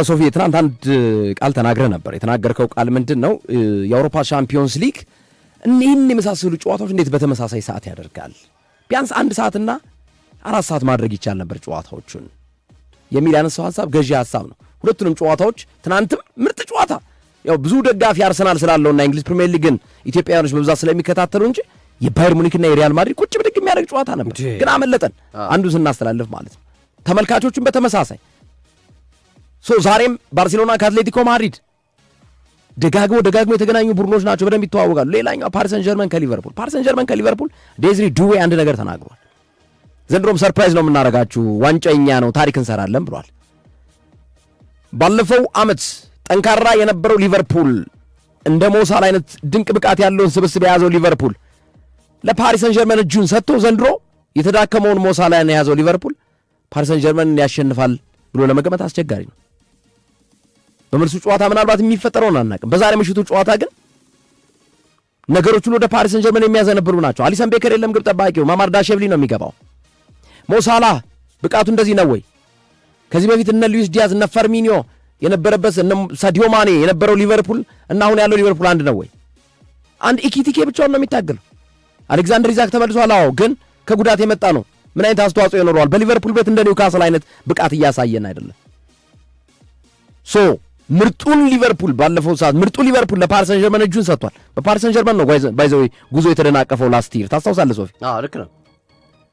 ሶፊ ትናንት አንድ ቃል ተናግረህ ነበር። የተናገርከው ቃል ምንድነው? የአውሮፓ ቻምፒዮንስ ሊግ እነዚህን የመሳሰሉ ጨዋታዎች እንዴት በተመሳሳይ ሰዓት ያደርጋል? ቢያንስ 1 ሰዓትና 4 ሰዓት ማድረግ ይቻል ነበር ጨዋታዎቹን የሚል ያነሳው ሐሳብ ገዢ ሐሳብ ነው። ሁለቱንም ጨዋታዎች ትናንትም ምርጥ ጨዋታ ያው ብዙ ደጋፊ አርሰናል ስላለውና እንግሊዝ ፕሪሚየር ሊግን ኢትዮጵያውያኖች በብዛት ስለሚከታተሉ እንጂ የባየር ሙኒክና የሪያል ማድሪድ ቁጭ ብድግ የሚያደርግ ጨዋታ ነበር። ግን አመለጠን አንዱ ስናስተላልፍ ማለት ነው። ተመልካቾቹም በተመሳሳይ ዛሬም ባርሴሎና ከአትሌቲኮ ማድሪድ ደጋግሞ የተገናኙ ቡድኖች ናቸው፣ በደንብ ይተዋወቃሉ። ሌላኛው ፓሪስ ሰን ጀርመን ከሊቨርፑል ዴዝሪ ዱዌ አንድ ነገር ተናግሯል። ዘንድሮም ሰርፕራይዝ ነው የምናደርጋችሁ፣ ዋንጫኛ ነው፣ ታሪክ እንሰራለን ብሏል። ባለፈው ዓመት ጠንካራ የነበረው ሊቨርፑል እንደ ሞሳል አይነት ድንቅ ብቃት ያለውን ስብስብ የያዘው ሊቨርፑል ለፓሪስ ሰን ጀርመን እጁን ሰጥቶ ዘንድሮ የተዳከመውን ሞሳላን የያዘው ሊቨርፑል ፓሪስ ሰን ጀርመንን ያሸንፋል ብሎ ለመገመት አስቸጋሪ ነው። በመልሱ ጨዋታ ምናልባት የሚፈጠረውን አናውቅም። በዛሬ ምሽቱ ጨዋታ ግን ነገሮቹን ወደ ፓሪስ ሰን ጀርመን የሚያዘነብሩ ናቸው። አሊሰን ቤከር የለም፣ ግብ ጠባቂው ማማርዳሽቪሊ ነው የሚገባው። ሞሳላ ብቃቱ እንደዚህ ነው ወይ? ከዚህ በፊት እነ ሉዊስ ዲያዝ እነ ፈርሚኒዮ የነበረበት እነ ሳዲዮ ማኔ የነበረው ሊቨርፑል እና አሁን ያለው ሊቨርፑል አንድ ነው ወይ? አንድ ኢኪቲኬ ብቻውን ነው የሚታገለው። አሌክዛንደር ኢዛክ ተመልሷል፣ አዎ፣ ግን ከጉዳት የመጣ ነው። ምን አይነት አስተዋጽኦ ይኖረዋል? በሊቨርፑል ቤት እንደ ኒውካስል አይነት ብቃት እያሳየን አይደለም። ምርጡን ሊቨርፑል ባለፈው ሰዓት ምርጡ ሊቨርፑል ለፓሪስ ሰን ጀርመን እጁን ሰጥቷል። በፓሪስ ሰን ጀርመን ነው ባይዘው ጉዞ የተደናቀፈው ላስት ይር ታስታውሳለህ ሶፊ? ልክ ነው።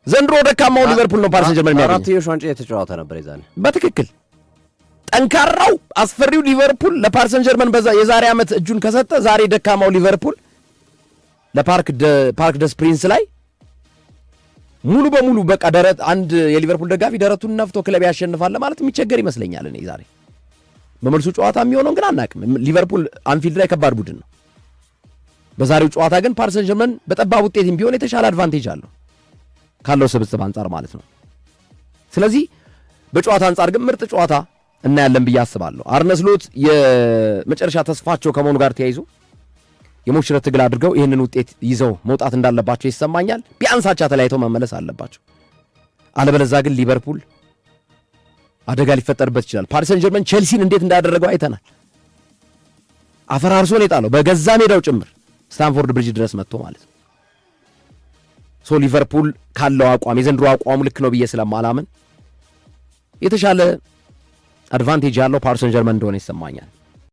ዘንድሮ ደካማው ሊቨርፑል ነው ፓሪስ ሰን ጀርመን የሚያገኘው። አራትዮሽ ዋንጫ የተጫወተ ነበር ይዛኔ። በትክክል ጠንካራው አስፈሪው ሊቨርፑል ለፓሪስ ሰን ጀርመን በዛ የዛሬ ዓመት እጁን ከሰጠ ዛሬ ደካማው ሊቨርፑል ለፓርክ ደስ ፕሪንስ ላይ ሙሉ በሙሉ በቃ ደረት አንድ የሊቨርፑል ደጋፊ ደረቱን ነፍቶ ክለብ ያሸንፋል ማለት የሚቸገር ይመስለኛል እኔ ዛሬ በመልሱ ጨዋታ የሚሆነው ግን አናውቅም። ሊቨርፑል አንፊልድ ላይ ከባድ ቡድን ነው። በዛሬው ጨዋታ ግን ፓሪስ ሰን ጀርመን በጠባብ ውጤትም ቢሆን የተሻለ አድቫንቴጅ አለው ካለው ስብስብ አንጻር ማለት ነው። ስለዚህ በጨዋታ አንጻር ግን ምርጥ ጨዋታ እናያለን ብዬ አስባለሁ። አርነ ስሎት የመጨረሻ ተስፋቸው ከመሆኑ ጋር ተያይዞ የሞት ሽረት ትግል አድርገው ይህንን ውጤት ይዘው መውጣት እንዳለባቸው ይሰማኛል። ቢያንስ አቻ ተለያይተው መመለስ አለባቸው። አለበለዚያ ግን ሊቨርፑል አደጋ ሊፈጠርበት ይችላል። ፓሪስ ሰን ጀርመን ቼልሲን እንዴት እንዳደረገው አይተናል። አፈራርሶ ነው የጣለው በገዛ ሜዳው ጭምር ስታንፎርድ ብሪጅ ድረስ መጥቶ ማለት ነው። ሊቨርፑል ካለው አቋም የዘንድሮ አቋሙ ልክ ነው ብዬ ስለማላምን የተሻለ አድቫንቴጅ ያለው ፓሪስ ሰን ጀርመን እንደሆነ ይሰማኛል።